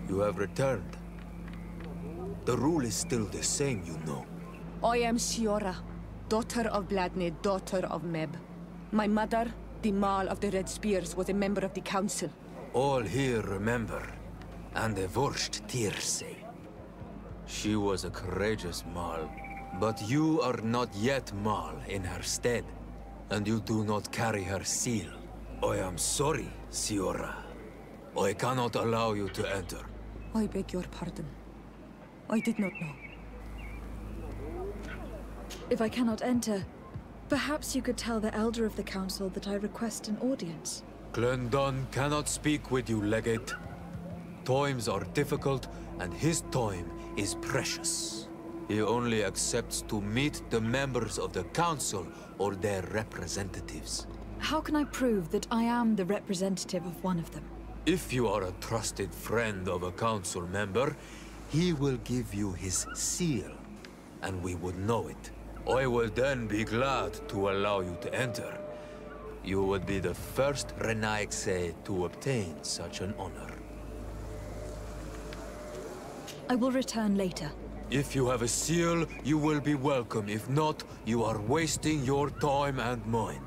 You have returned. The rule is still the same, you know. I am Síora, daughter of Bladnid, daughter of Meb. My mother, the Mall of the Red Spears, was a member of the Council. All here remember, and the worst tears say. She was a courageous Mall, but you are not yet Mall in her stead, and you do not carry her seal. I am sorry, Síora. I cannot allow you to enter. I beg your pardon. I did not know. If I cannot enter, perhaps you could tell the Elder of the Council that I request an audience. Glendon cannot speak with you, Legate. Times are difficult, and his time is precious. He only accepts to meet the members of the Council or their representatives. How can I prove that I am the representative of one of them? If you are a trusted friend of a Council member, he will give you his seal, and we would know it. I will then be glad to allow you to enter. You would be the first Renaigse to obtain such an honor. I will return later. If you have a seal, you will be welcome. If not, you are wasting your time and mine.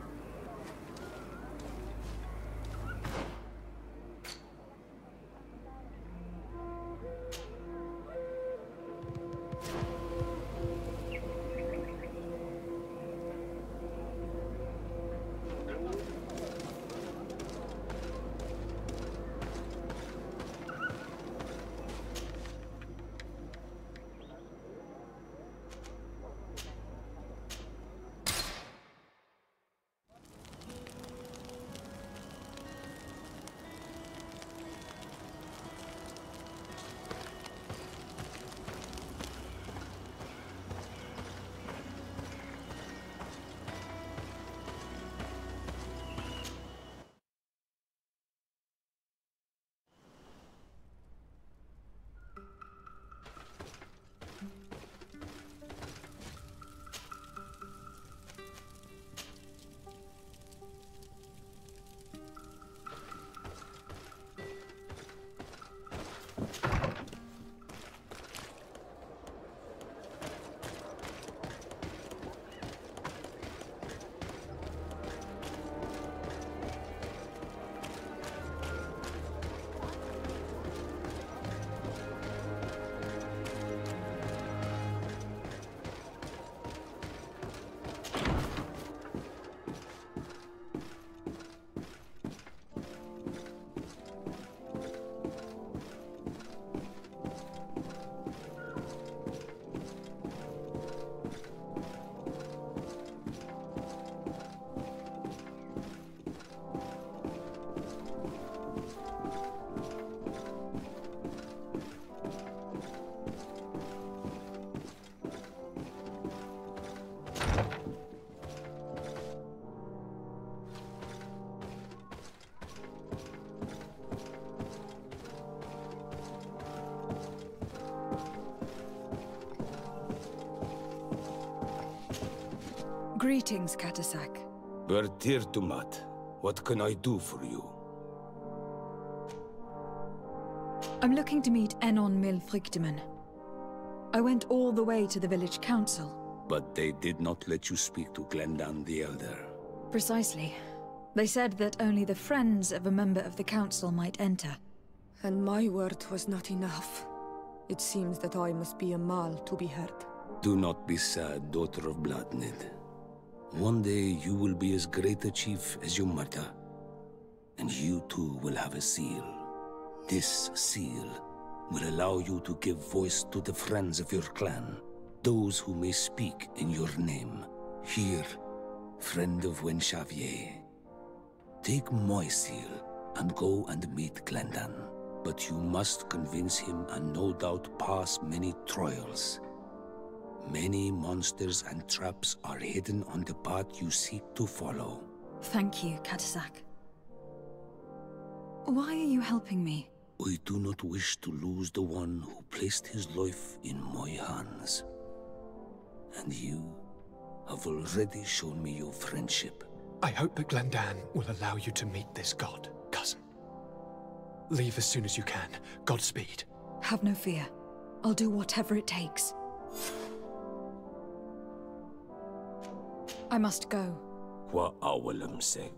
Greetings, Katasak. Bertirtumat, what can I do for you? I'm looking to meet Enon Mil frichtimen. I went all the way to the village council. But they did not let you speak to Glendan the Elder. Precisely. They said that only the friends of a member of the council might enter. And my word was not enough. It seems that I must be a Mal to be heard. Do not be sad, daughter of Bladnid. One day you will be as great a chief as your mother. And you too will have a seal. This seal will allow you to give voice to the friends of your clan, those who may speak in your name. Here, friend of Wenxavier. Take my seal and go and meet Glendan. But you must convince him and no doubt pass many trials. Many monsters and traps are hidden on the path you seek to follow. Thank you, Katasak. Why are you helping me? I do not wish to lose the one who placed his life in my hands. And you have already shown me your friendship. I hope that Glendan will allow you to meet this god, cousin. Leave as soon as you can. Godspeed. Have no fear. I'll do whatever it takes. I must go. Wa awalam seg.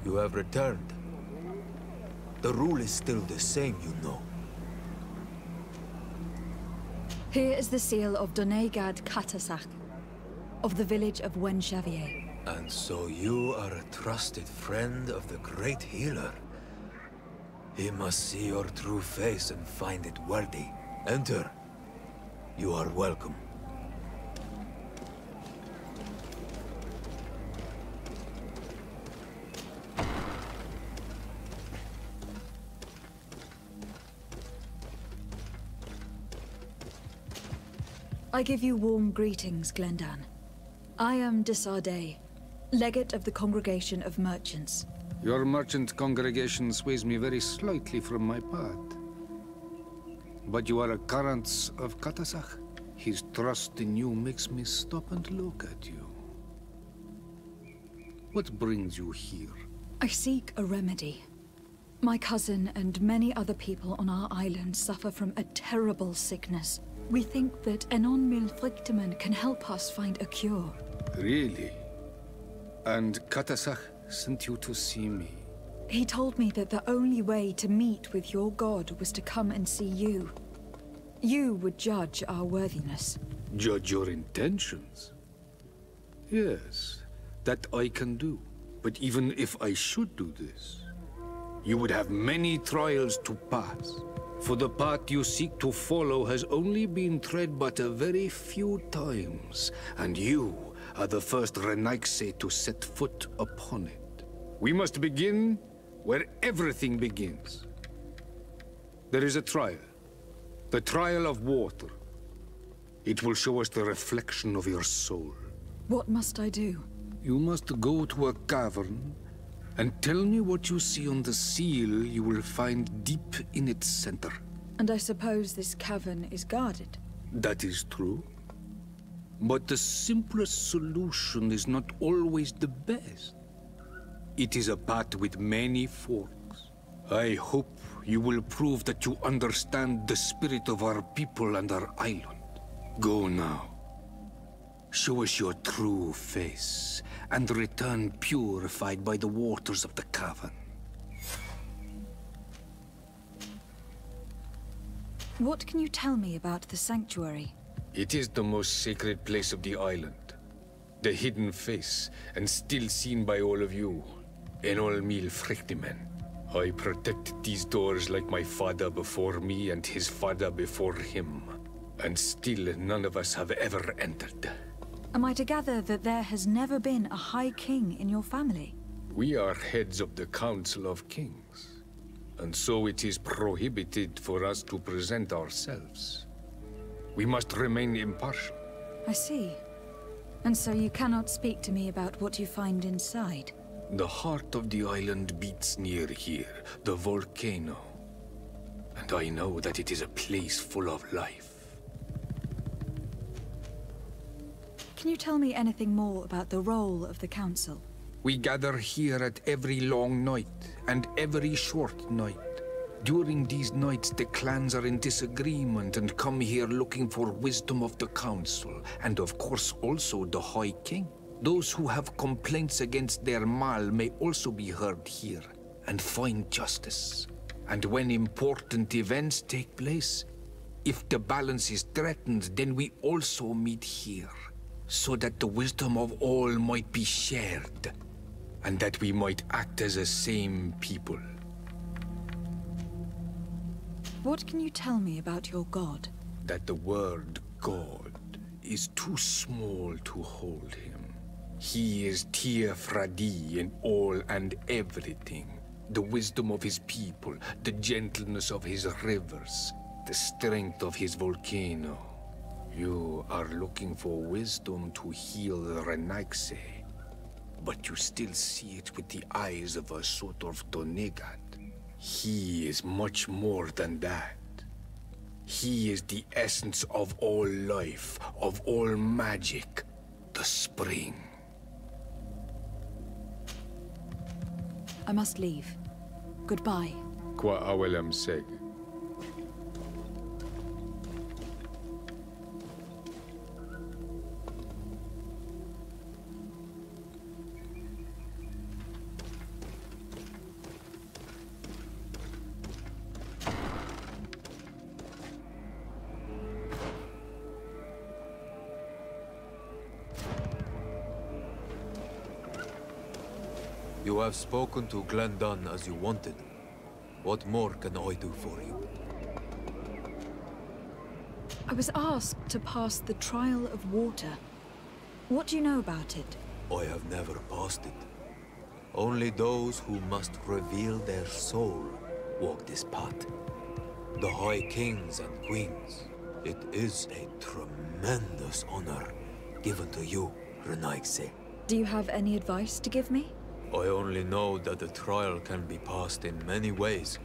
You have returned. The rule is still the same, you know. Here is the seal of Donegad Katasach, of the village of Wenxavier. And so you are a trusted friend of the great healer. He must see your true face and find it worthy. Enter. You are welcome. I give you warm greetings, Glendan. I am Desardet, legate of the Congregation of Merchants. Your merchant congregation sways me very slightly from my path. But you are a current of Katasach. His trust in you makes me stop and look at you. What brings you here? I seek a remedy. My cousin and many other people on our island suffer from a terrible sickness. We think that Enon Mil Frichtimen can help us find a cure. Really? And Katasach sent you to see me? He told me that the only way to meet with your god was to come and see you. You would judge our worthiness. Judge your intentions? Yes, that I can do. But even if I should do this, you would have many trials to pass. For the path you seek to follow has only been tread but a very few times, and you are the first Renaigse to set foot upon it. We must begin where everything begins. There is a trial. The trial of water. It will show us the reflection of your soul. What must I do? You must go to a cavern and tell me what you see on the seal you will find deep in its center. And I suppose this cavern is guarded? That is true. But the simplest solution is not always the best. It is a path with many forks. I hope you will prove that you understand the spirit of our people and our island. Go now. Show us your true face, and return purified by the waters of the cavern. What can you tell me about the sanctuary? It is the most sacred place of the island. The hidden face, and still seen by all of you. Enol Mil Frichtimen. I protected these doors like my father before me and his father before him. And still none of us have ever entered. Am I to gather that there has never been a High King in your family? We are heads of the Council of Kings, and so it is prohibited for us to present ourselves. We must remain impartial. I see. And so you cannot speak to me about what you find inside? The heart of the island beats near here, the volcano. And I know that it is a place full of life. Can you tell me anything more about the role of the Council? We gather here at every long night and every short night. During these nights, the clans are in disagreement and come here looking for wisdom of the Council, and of course also the High King. Those who have complaints against their Mal may also be heard here and find justice. And when important events take place, if the balance is threatened, then we also meet here, so that the wisdom of all might be shared, and that we might act as a same people. What can you tell me about your god? That the word God is too small to hold him. He is Tir Fradi in all and everything. The wisdom of his people, the gentleness of his rivers, the strength of his volcano. You are looking for wisdom to heal the Renaigse, but you still see it with the eyes of a sort of Donegat. He is much more than that. He is the essence of all life, of all magic, the spring. I must leave. Goodbye. Qua awelem seg. You have spoken to Glendan as you wanted. What more can I do for you? I was asked to pass the trial of water. What do you know about it? I have never passed it. Only those who must reveal their soul walk this path. The High Kings and Queens. It is a tremendous honor given to you, Renaigse. Do you have any advice to give me? I only know that the trial can be passed in many ways,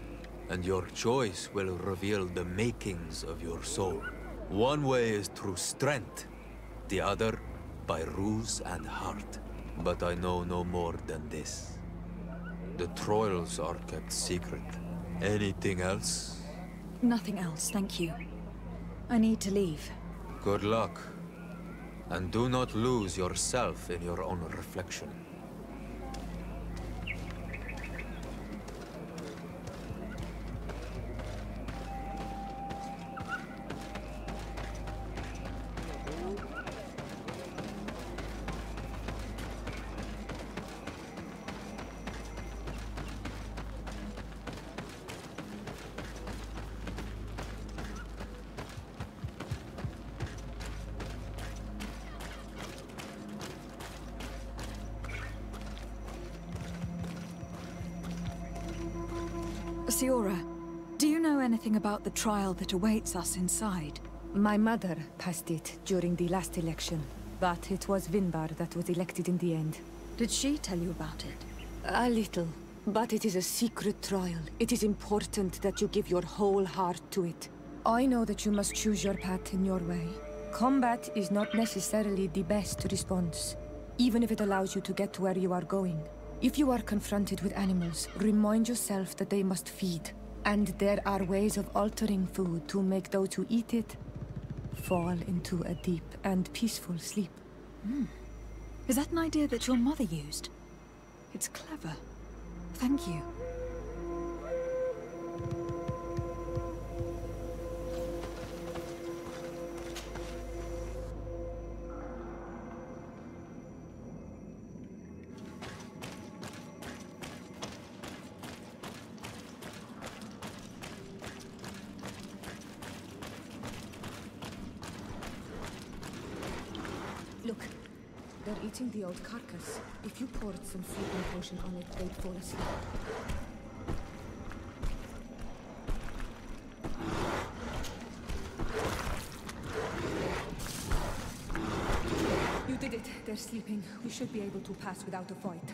and your choice will reveal the makings of your soul. One way is through strength, the other by ruse and heart. But I know no more than this. The trials are kept secret. Anything else? Nothing else, thank you. I need to leave. Good luck. And do not lose yourself in your own reflection. Síora, do you know anything about the trial that awaits us inside? My mother passed it during the last election, but it was Vinbar that was elected in the end. Did she tell you about it? A little, but it is a secret trial. It is important that you give your whole heart to it. I know that you must choose your path in your way. Combat is not necessarily the best response, even if it allows you to get to where you are going. If you are confronted with animals, remind yourself that they must feed. And there are ways of altering food to make those who eat it fall into a deep and peaceful sleep. Is that an idea that your mother used? It's clever. Thank you. Look, the They're eating the old carcass. If you poured some sleeping potion on it, they'd fall asleep. You did it. They're sleeping. We should be able to pass without a fight.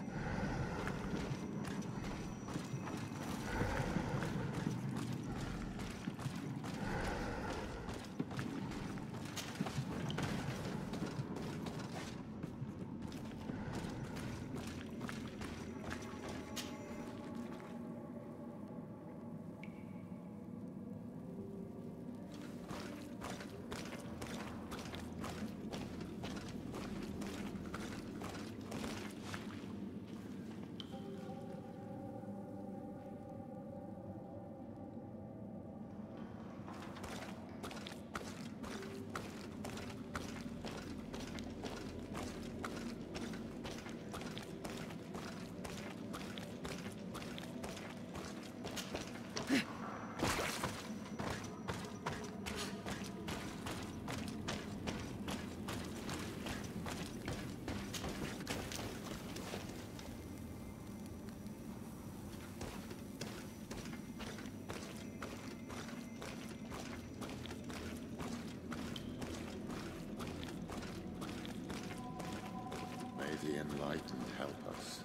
The enlightened help us.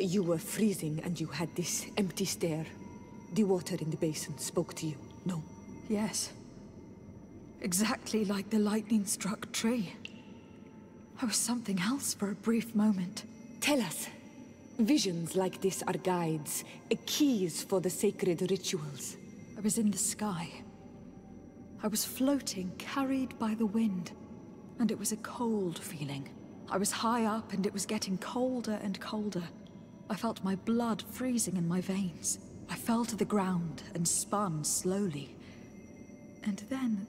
You were freezing and you had this empty stare. The water in the basin spoke to you, no? Yes. Exactly like the lightning-struck tree. I was something else for a brief moment. Tell us. Visions like this are guides, keys for the sacred rituals. I was in the sky. I was floating, carried by the wind. And it was a cold feeling. I was high up and it was getting colder and colder. I felt my blood freezing in my veins. I fell to the ground and spun slowly. And then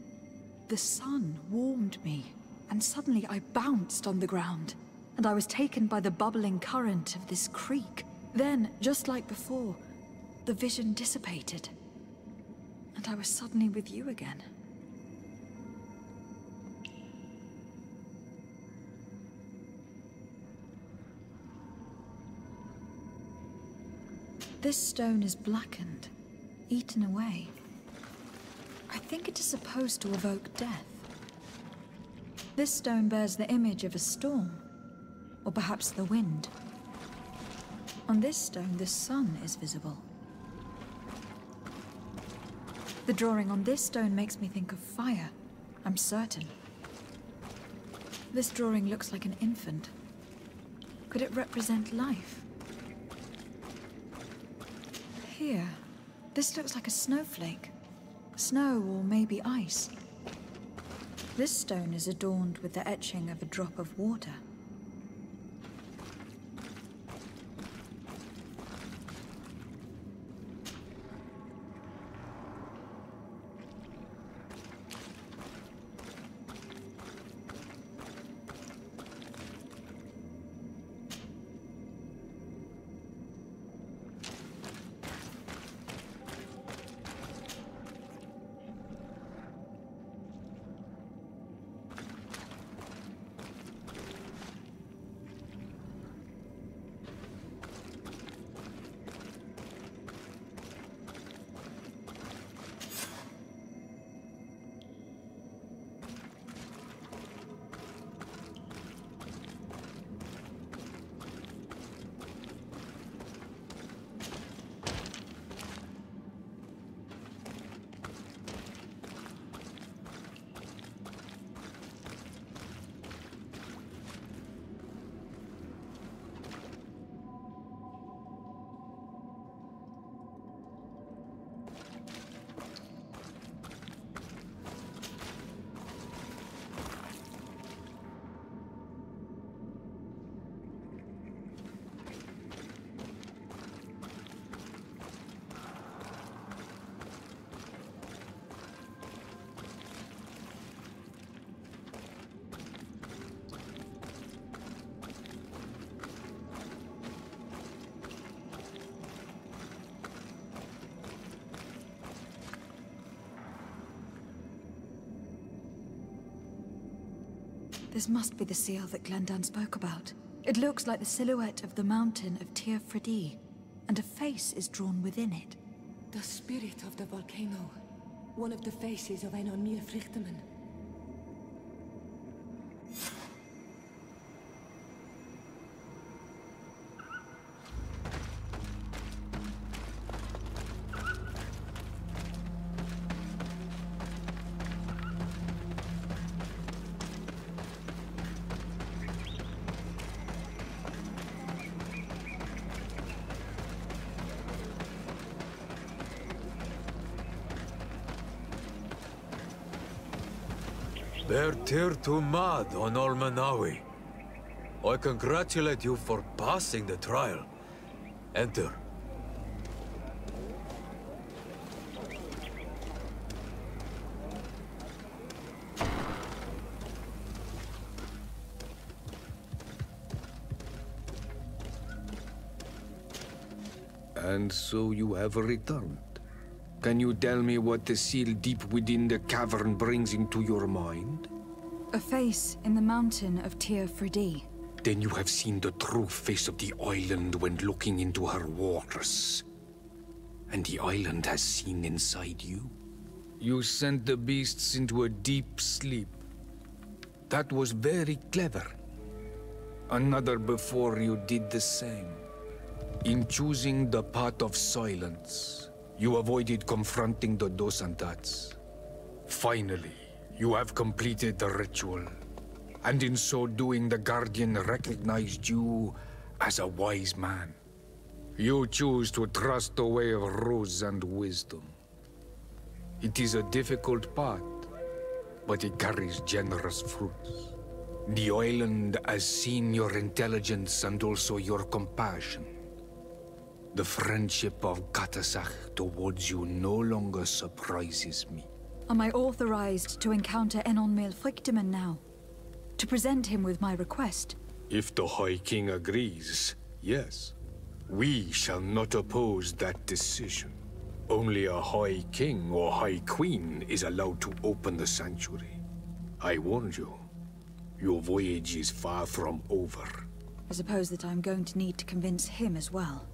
the sun warmed me, and suddenly I bounced on the ground, and I was taken by the bubbling current of this creek. Then, just like before, the vision dissipated, and I was suddenly with you again. This stone is blackened, eaten away. I think it is supposed to evoke death. This stone bears the image of a storm, or perhaps the wind. On this stone, the sun is visible. The drawing on this stone makes me think of fire, I'm certain. This drawing looks like an infant. Could it represent life? Here, this looks like a snowflake. Snow or maybe ice. This stone is adorned with the etching of a drop of water. This must be the seal that Glendan spoke about. It looks like the silhouette of the mountain of Tir Fredi, and a face is drawn within it. The spirit of the volcano. One of the faces of ein frichtimen. Ber tir to mad on Olmanawi. I congratulate you for passing the trial. Enter. And so you have returned. Can you tell me what the seal deep within the cavern brings into your mind? A face in the mountain of Tir Fredi. Then you have seen the true face of the island when looking into her waters. And the island has seen inside you. You sent the beasts into a deep sleep. That was very clever. Another before you did the same. In choosing the path of silence, you avoided confronting the Dosantats. Finally, you have completed the ritual. And in so doing, the Guardian recognized you as a wise man. You choose to trust the way of rules and wisdom. It is a difficult path, but it carries generous fruits. The island has seen your intelligence and also your compassion. The friendship of Katasach towards you no longer surprises me. Am I authorized to encounter Enon Frichtimen now? To present him with my request? If the High King agrees, yes. We shall not oppose that decision. Only a High King or High Queen is allowed to open the sanctuary. I warned you. Your voyage is far from over. I suppose that I'm going to need to convince him as well.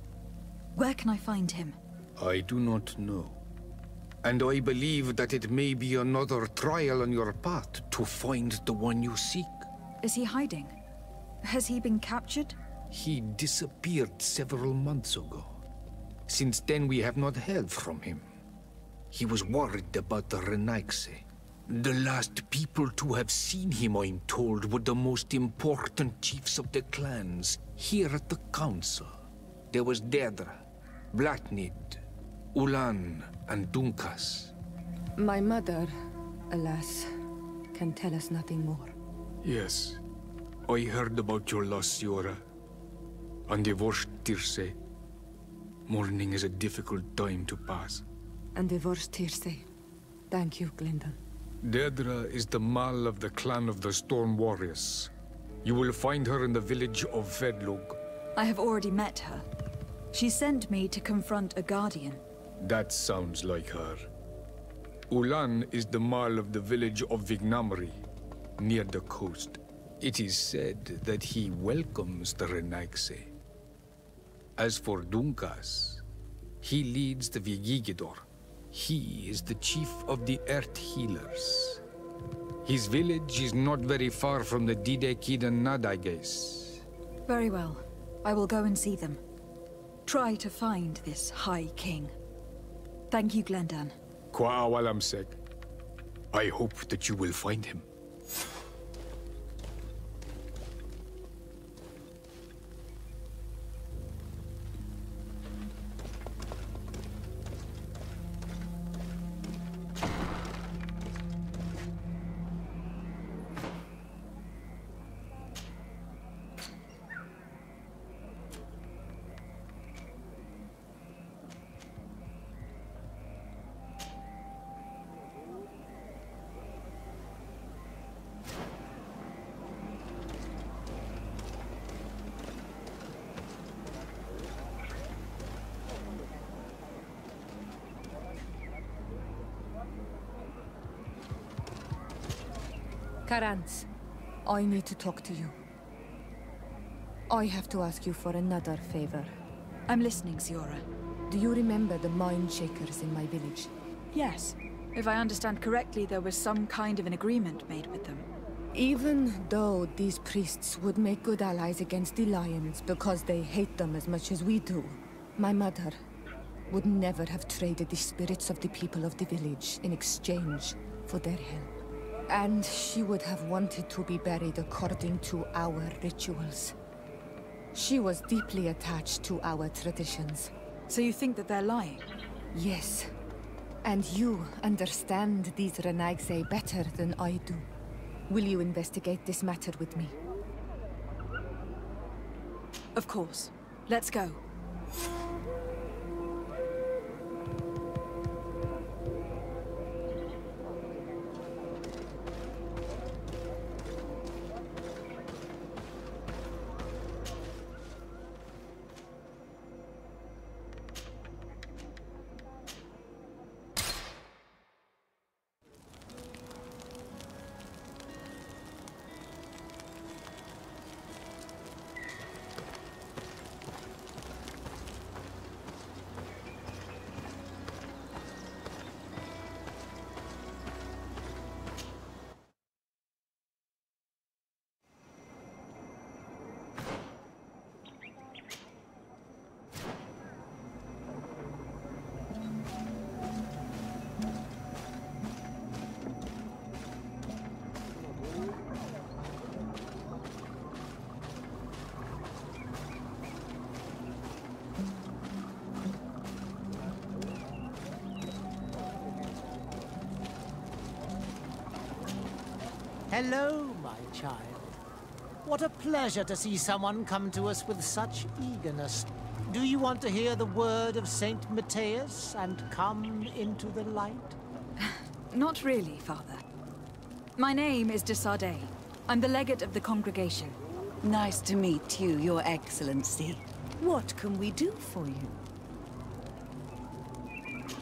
Where can I find him? I do not know. And I believe that it may be another trial on your path to find the one you seek. Is he hiding? Has he been captured? He disappeared several months ago. Since then we have not heard from him. He was worried about the Renaigse. The last people to have seen him, I'm told, were the most important chiefs of the clans here at the council. There was Deirdre, Blatnid, Ulan, and Dunkas. My mother, alas, can tell us nothing more. Yes, I heard about your loss, Síora. And divorced Tirce. Mourning is a difficult time to pass. And divorced Tirce. Thank you, Glendan. Deirdre is the Mal of the clan of the Storm Warriors. You will find her in the village of Vedlug. I have already met her. She sent me to confront a guardian. That sounds like her. Ulan is the Mal of the village of Vignamri, near the coast. It is said that he welcomes the Renaigse. As for Dunkas, he leads the Vigigidor. He is the chief of the Earth Healers. His village is not very far from the Didekid and Nadages. Very well. I will go and see them. Try to find this High King. Thank you, Glendan. Kwa'awalamsek. I hope that you will find him. Karans, I need to talk to you. I have to ask you for another favor. I'm listening, Síora. Do you remember the mind shakers in my village? Yes. If I understand correctly, there was some kind of an agreement made with them. Even though these priests would make good allies against the Lions because they hate them as much as we do, my mother would never have traded the spirits of the people of the village in exchange for their help. And she would have wanted to be buried according to our rituals. She was deeply attached to our traditions. So you think that they're lying? Yes. And you understand these Renagse better than I do. Will you investigate this matter with me? Of course. Let's go. Hello, my child. What a pleasure to see someone come to us with such eagerness. Do you want to hear the word of Saint Matthias and come into the light? Not really, Father. My name is de Sardet. I'm the legate of the congregation. Nice to meet you, Your Excellency. What can we do for you?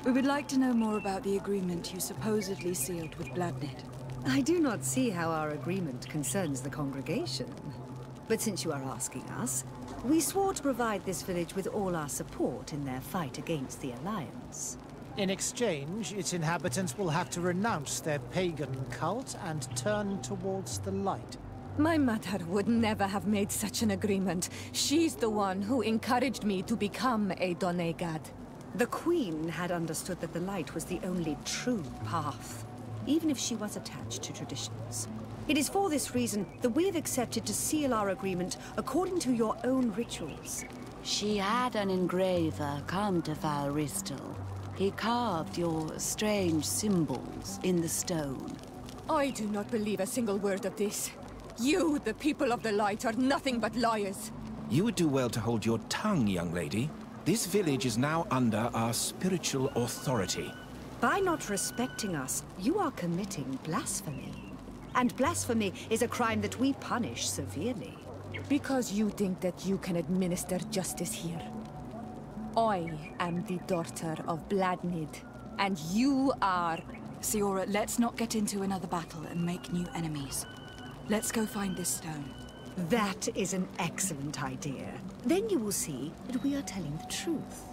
We would like to know more about the agreement you supposedly sealed with Bladnid. I do not see how our agreement concerns the congregation. But since you are asking us, we swore to provide this village with all our support in their fight against the Alliance. In exchange, its inhabitants will have to renounce their pagan cult and turn towards the light. My mother would never have made such an agreement. She's the one who encouraged me to become a Donegad. The Queen had understood that the light was the only true path, even if she was attached to traditions. It is for this reason that we have accepted to seal our agreement according to your own rituals. She had an engraver come to Falristal. He carved your strange symbols in the stone. I do not believe a single word of this. You, the people of the light, are nothing but liars. You would do well to hold your tongue, young lady. This village is now under our spiritual authority. By not respecting us, you are committing blasphemy. And blasphemy is a crime that we punish severely. Because you think that you can administer justice here. I am the daughter of Bladnid, and you are... Síora, let's not get into another battle and make new enemies. Let's go find this stone. That is an excellent idea. Then you will see that we are telling the truth.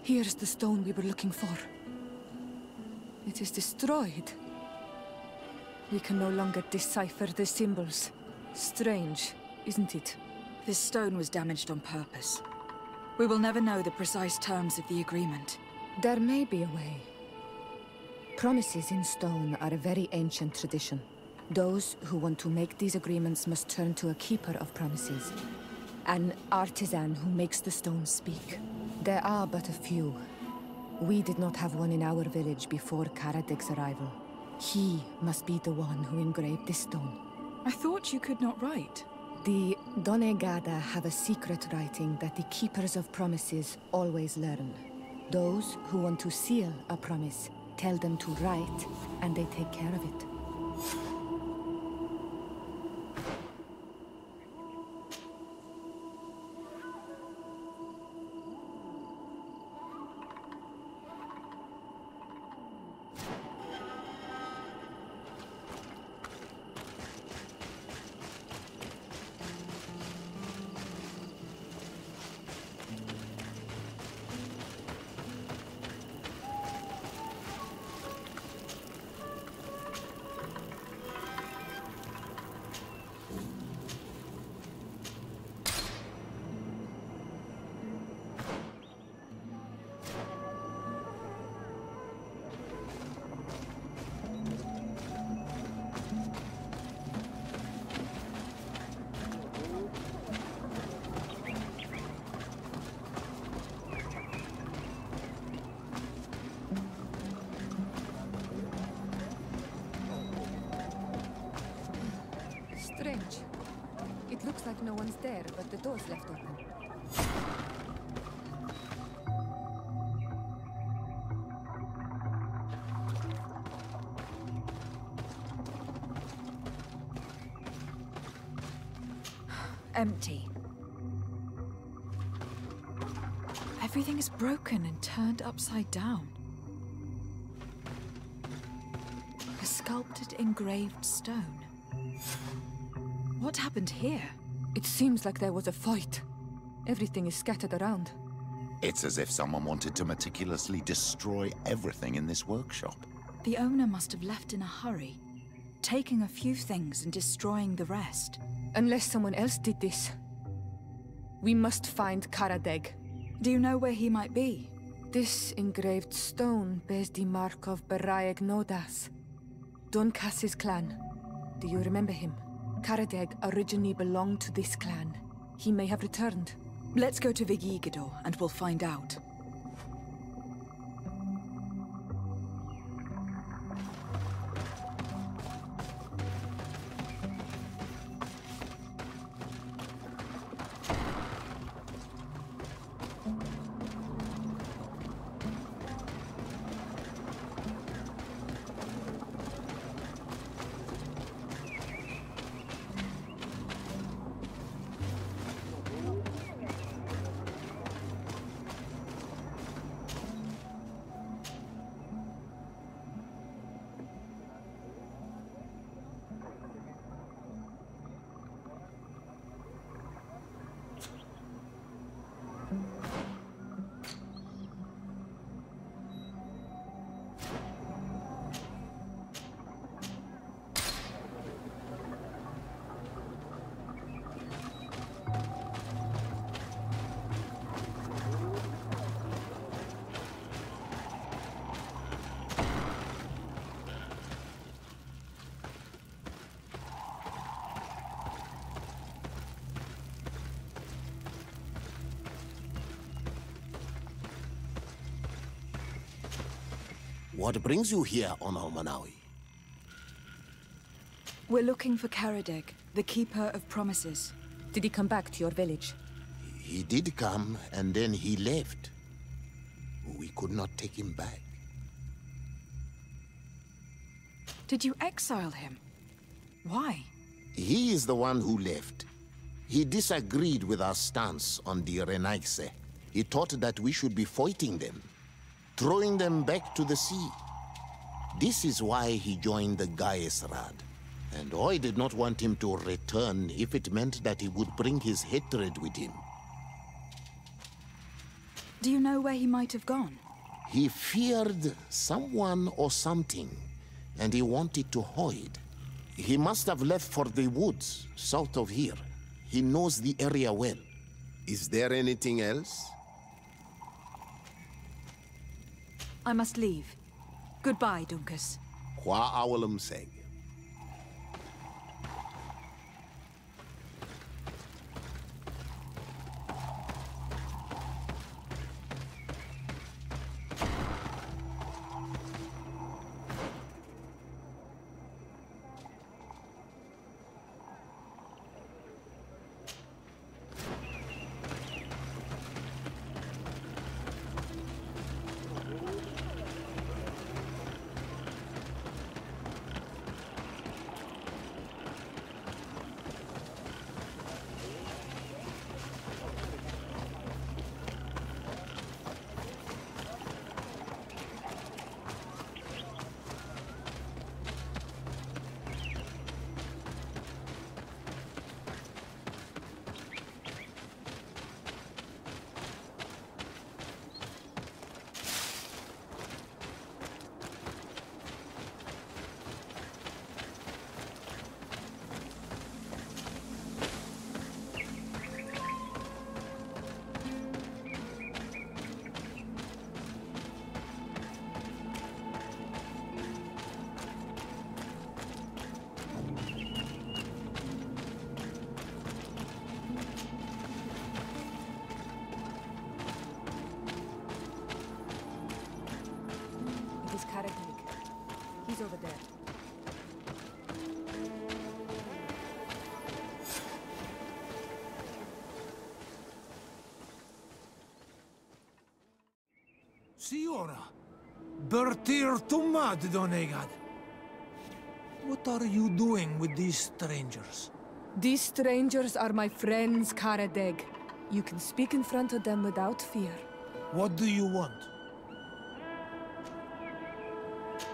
Here's the stone we were looking for. It is destroyed. We can no longer decipher the symbols. Strange, isn't it? This stone was damaged on purpose. We will never know the precise terms of the agreement. There may be a way. Promises in stone are a very ancient tradition. Those who want to make these agreements must turn to a keeper of promises. An artisan who makes the stones speak. There are but a few. We did not have one in our village before Karadeg's arrival. He must be the one who engraved this stone. I thought you could not write. The Donegada have a secret writing that the keepers of promises always learn. Those who want to seal a promise tell them to write, and they take care of it. Strange. It looks like no one's there, but the door's left open. Empty. Everything is broken and turned upside down. A sculpted, engraved stone. What happened here? It seems like there was a fight. Everything is scattered around. It's as if someone wanted to meticulously destroy everything in this workshop. The owner must have left in a hurry, taking a few things and destroying the rest. Unless someone else did this. We must find Karadeg. Do you know where he might be? This engraved stone bears the mark of Baraeg Nodas, Don Cass's clan. Do you remember him? Karadeg originally belonged to this clan. He may have returned. Let's go to Vigigidor and we'll find out. What brings you here on Almanawi? We're looking for Karadeg, the Keeper of Promises. Did he come back to your village? He did come, and then he left. We could not take him back. Did you exile him? Why? He is the one who left. He disagreed with our stance on the Renaigse. He thought that we should be fighting them, throwing them back to the sea. This is why he joined the Gaesrad. And I did not want him to return if it meant that he would bring his hatred with him. Do you know where he might have gone? He feared someone or something, and he wanted to hide. He must have left for the woods, south of here. He knows the area well. Is there anything else? I must leave. Goodbye, Dunkus. Qua awalum seg. He's over there. Síora, Bertir Tumad Donegad. What are you doing with these strangers? These strangers are my friends, Karadeg. You can speak in front of them without fear. What do you want?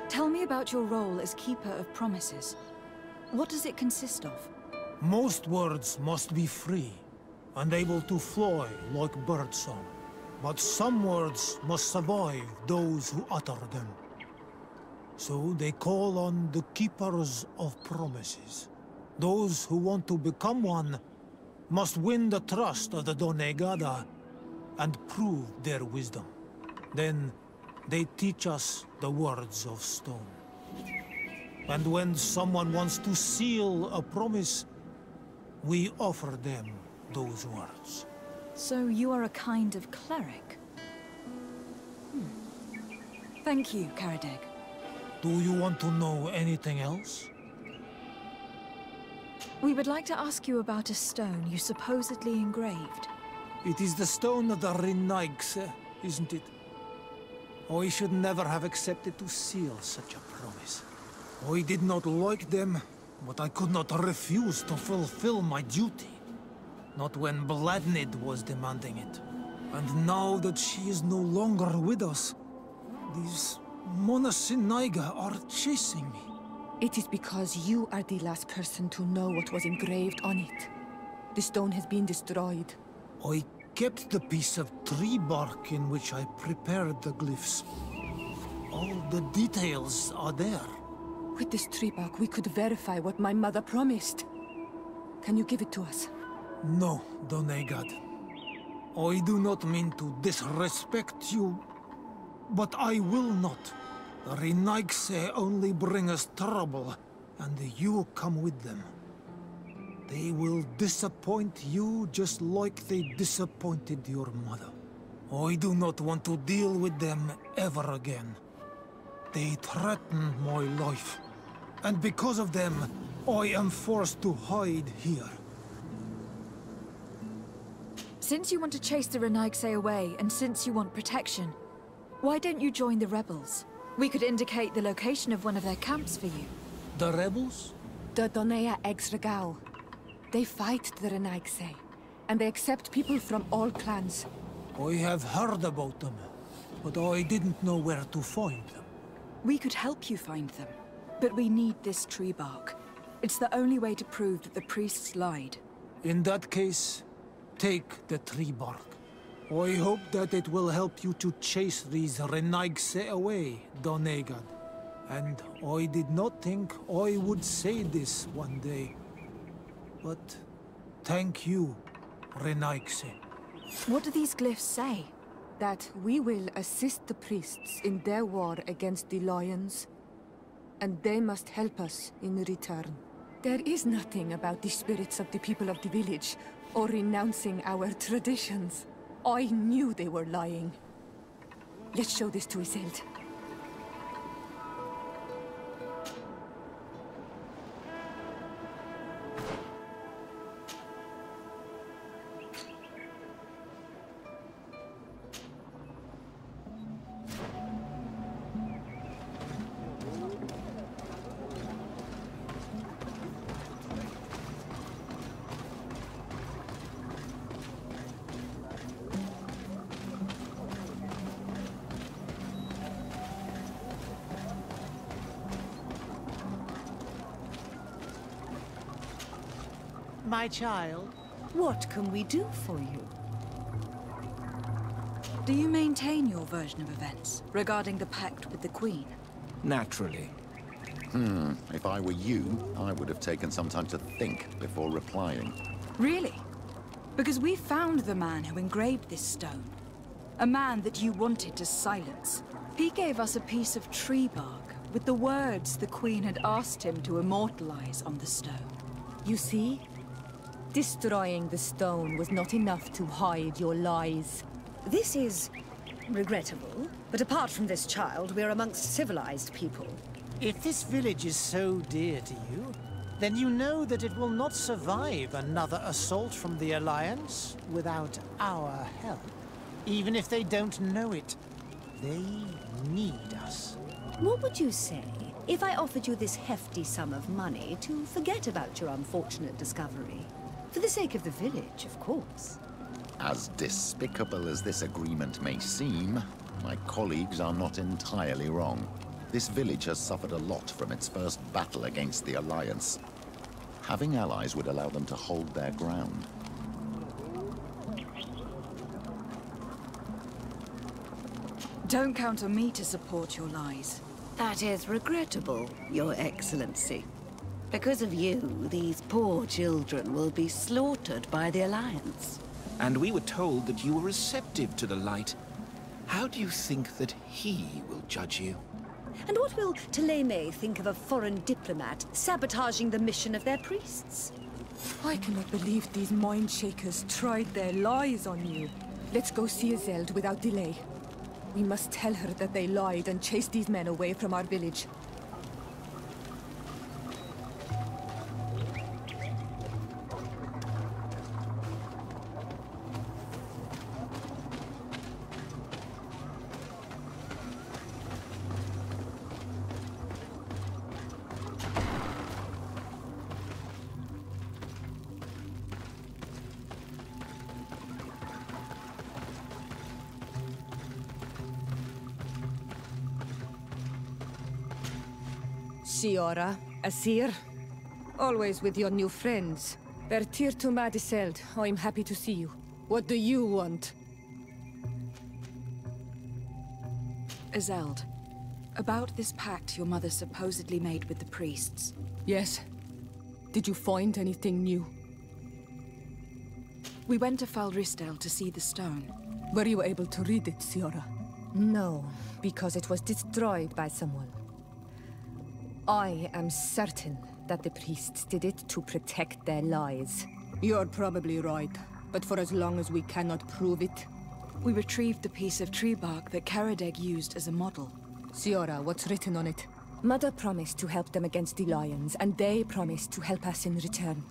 Tell me about your role as Keeper of Promises. What does it consist of? Most words must be free, and able to fly like birdsong. But some words must survive those who utter them. So they call on the Keepers of Promises. Those who want to become one must win the trust of the Donegada and prove their wisdom. Then they teach us the words of stone. And when someone wants to seal a promise, we offer them those words. So you are a kind of cleric? Thank you, Karadeg. Do you want to know anything else? We would like to ask you about a stone you supposedly engraved. It is the stone of the Renaigse, isn't it? I should never have accepted to seal such a promise. I did not like them, but I could not refuse to fulfill my duty. Not when Bladnid was demanding it. And now that she is no longer with us, these Monasinaiga are chasing me. It is because you are the last person to know what was engraved on it. The stone has been destroyed. I kept the piece of tree bark in which I prepared the glyphs. All the details are there. With this tree bark, we could verify what my mother promised. Can you give it to us? No, Donegad. I do not mean to disrespect you, but I will not. The Renaigse only bring us trouble, and you come with them. They will disappoint you just like they disappointed your mother. I do not want to deal with them ever again. They threaten my life, and because of them, I am forced to hide here. Since you want to chase the Renaigse away, and since you want protection, why don't you join the rebels? We could indicate the location of one of their camps for you. The rebels? The Donea Exregao. They fight the Renaigse, and they accept people from all clans. I have heard about them, but I didn't know where to find them. We could help you find them, but we need this tree bark. It's the only way to prove that the priests lied. In that case, take the tree bark. I hope that it will help you to chase these Renaigse away, Donegad. And I did not think I would say this one day. But thank you, Renaigse. What do these glyphs say? That we will assist the priests in their war against the lions, and they must help us in return. There is nothing about the spirits of the people of the village, or renouncing our traditions. I knew they were lying. Let's show this to Isolde. My child, What can we do for you? Do you maintain your version of events regarding the pact with the Queen? Naturally. If I were you, I would have taken some time to think before replying. Really? Because we found the man who engraved this stone. A man that you wanted to silence. He gave us a piece of tree bark with the words the Queen had asked him to immortalize on the stone. You see? Destroying the stone was not enough to hide your lies. This is regrettable, but apart from this child, we're amongst civilized people. if this village is so dear to you, then you know that it will not survive another assault from the Alliance without our help. Even if they don't know it, they need us. What would you say if I offered you this hefty sum of money to forget about your unfortunate discovery? For the sake of the village, of course. As despicable as this agreement may seem, my colleagues are not entirely wrong. This village has suffered a lot from its first battle against the Alliance. Having allies would allow them to hold their ground. Don't count on me to support your lies. That is regrettable, Your Excellency. Because of you, these poor children will be slaughtered by the Alliance. And we were told that you were receptive to the light. How do you think that he will judge you? And what will Thélème think of a foreign diplomat sabotaging the mission of their priests? I cannot believe these mind shakers tried their lies on you. Let's go see Isolde without delay. We must tell her that they lied and chased these men away from our village. Síora, Asir, always with your new friends. Bertir to Isolde, I'm happy to see you. What do you want? Isolde, about this pact your mother supposedly made with the priests. Yes. Did you find anything new? We went to Falristel to see the stone. Were you able to read it, Síora? No, because it was destroyed by someone. I am certain that the priests did it to protect their lies. You're probably right, but for as long as we cannot prove it... We retrieved the piece of tree bark that Karadeg used as a model. Síora, what's written on it? Mother promised to help them against the lions, and they promised to help us in return.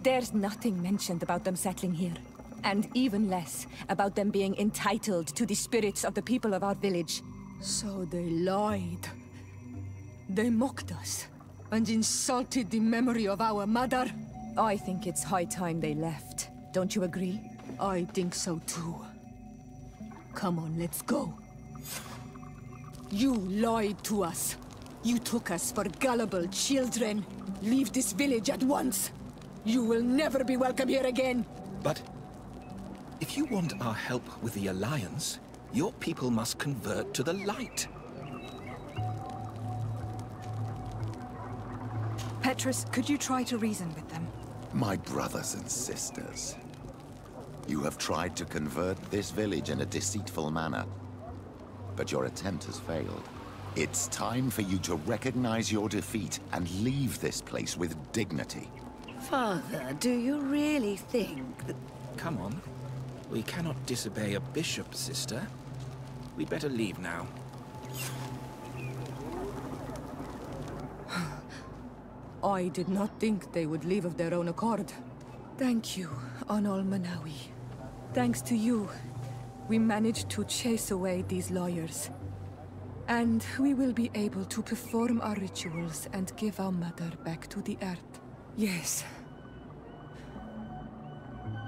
There's nothing mentioned about them settling here, and even less about them being entitled to the spirits of the people of our village. So they lied. They mocked us, and insulted the memory of our mother. I think it's high time they left. Don't you agree? I think so too. Come on, let's go. You lied to us. You took us for gullible children. Leave this village at once. You will never be welcome here again. But if If you want our help with the Alliance, your people must convert to the light. Petrus, could you try to reason with them? My brothers and sisters, you have tried to convert this village in a deceitful manner, but your attempt has failed. It's time for you to recognize your defeat and leave this place with dignity. Father, do you really think that... Come on. We cannot disobey a bishop, sister. We'd better leave now. I did not think they would leave of their own accord. Thank you, Anol Manawi. Thanks to you, we managed to chase away these lawyers. And we will be able to perform our rituals and give our mother back to the earth. Yes.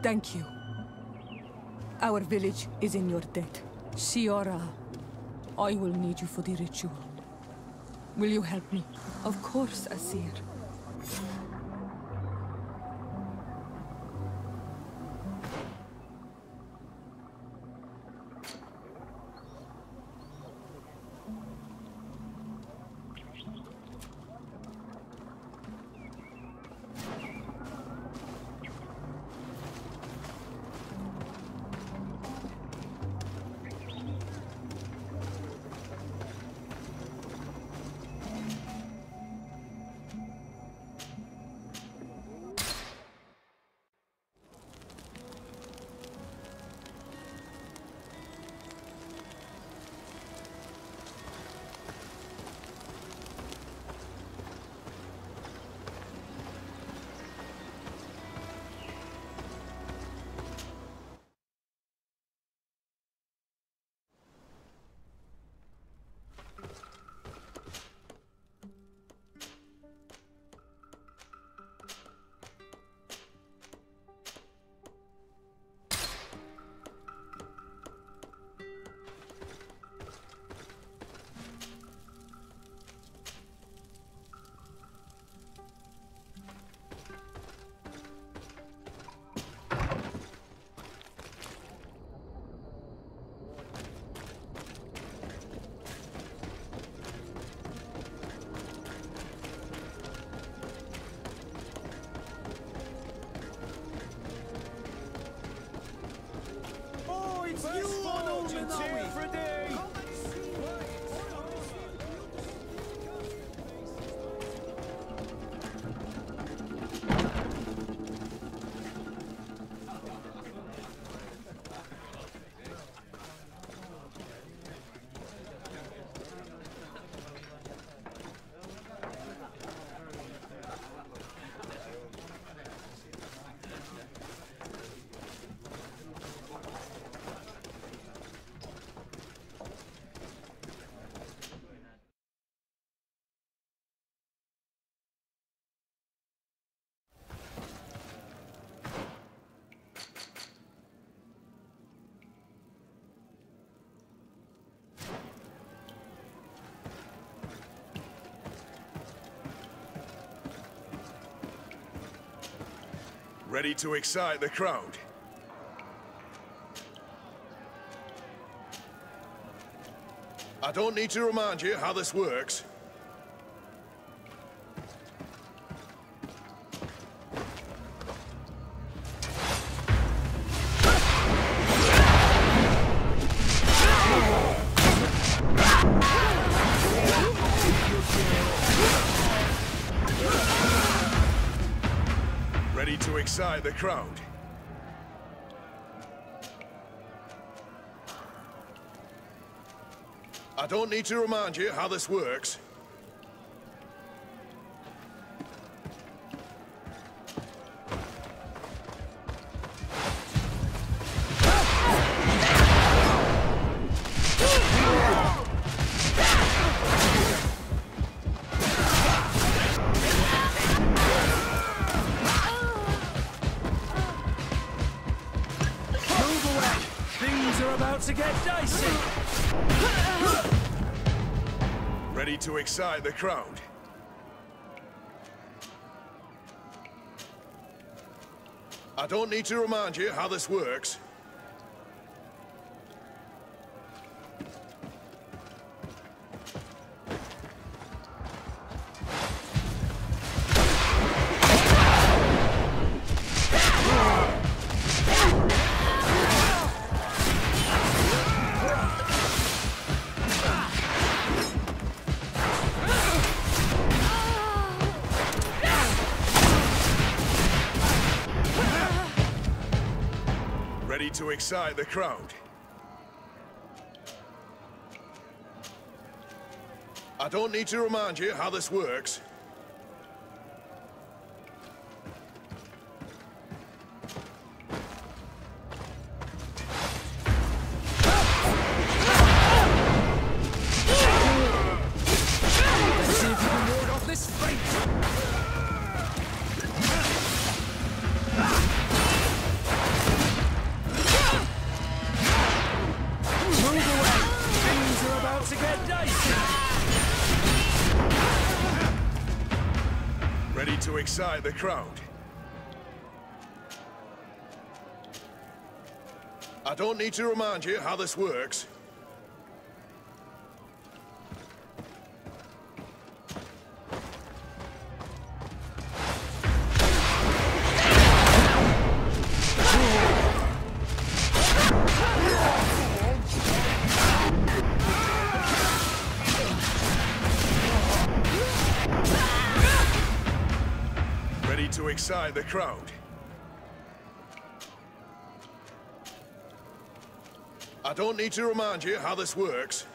Thank you. Our village is in your debt. Síora, I will need you for the ritual. Will you help me? Of course, Asir. Ready to excite the crowd? I don't need to remind you how this works. Ready to excite the crowd? I don't need to remind you how this works. To get dicey. Ready to excite the crowd? I don't need to remind you how this works. excite the crowd. I don't need to remind you how this works. Let's see if you can ward off this fate! Move away! Things are about to get dicey! Ready to excite the crowd. I don't need to remind you how this works. Ready to excite the crowd. I don't need to remind you how this works.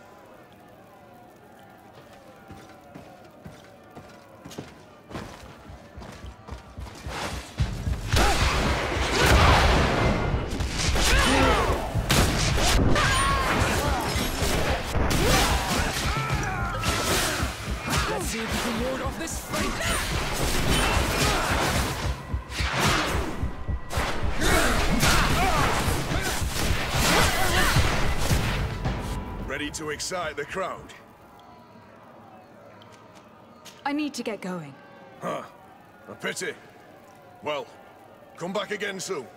Let's see if you can ward off this fate! Ready to excite the crowd. I need to get going. Huh. A pity. Well, come back again soon.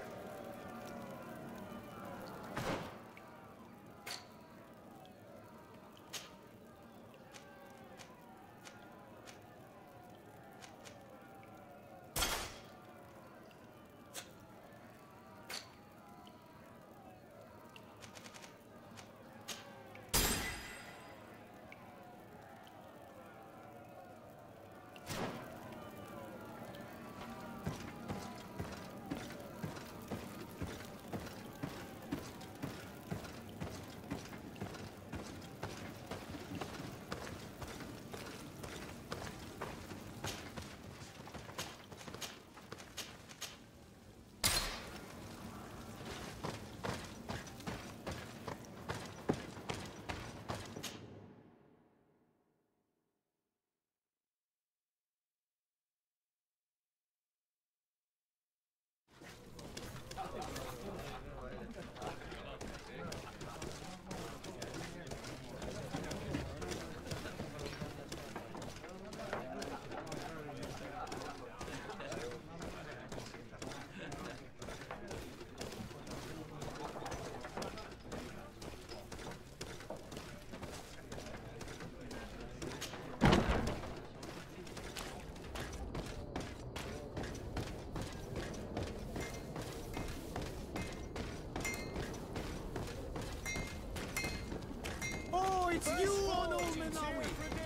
It's you, Old Menawi!